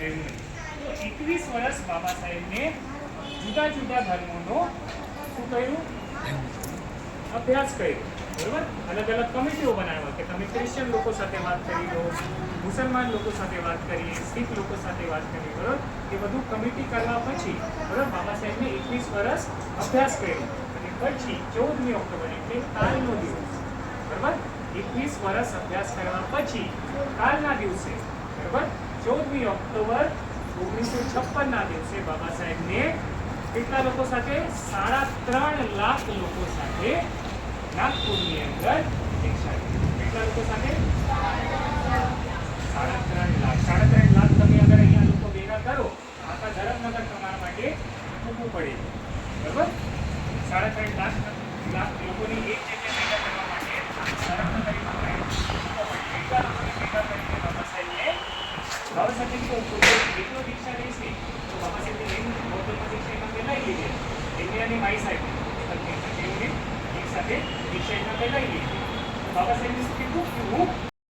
એવું નહીં. તો 21 વર્ષ બાબા સાહેબને જુદા જુદા ધર્મોનો શું કર્યું? અભ્યાસ કર્યો. બરોબર? અલગ અલગ કમિટીઓ બનાવ્યા કે તમે ક્રિશ્ચિયન લોકો સાથે વાત કરી લો, મુસલમાન લોકો સાથે વાત કરીએ, શીખ લોકો સાથે વાત કરીએ. બરોબર? એ બધું કમિટી કરવા પછી બરોબર બાબા સાહેબને 21 વર્ષ અભ્યાસ કર્યો અને પછી 14મી ઓક્ટોબર એટલે કાલનો દિવસ બરોબર 21 વર્ષ અભ્યાસ કરવા પછી કાલના દિવસે બરોબર 14મી ઓક્ટોબર 1956 ના દિવસે બાબા સાહેબને કેટલા લોકો સાથે 3.5 લાખ લોકો સાથે નાગપુરની અંદર દીક્ષા લીધી. કેટલા લોકો સાથે? 3.5 લાખ. 3.5 લાખ તમે અગર અહીંયા લોકો ભેગા કરો આખા ધરમનગર તમારા માટે મૂકવું પડે બરોબર 3.5 લાખ લોકોની એક જગ્યાએ ભેગા કરવા માટે ધરમનગર એટલા લોકોને ભેગા કરીને બાબા સાહેબને એટલો દીક્ષા લઈશે તો બાબા સાહેબની મેઇન બૌદ્ધ દીક્ષા એમાં પહેલાં લીધી ઇન્ડિયાની માઈ સાહેબ એક સાથે દીક્ષા એમાં પહેલાં લીધી. બાબા સાહેબને શું કીધું કે હું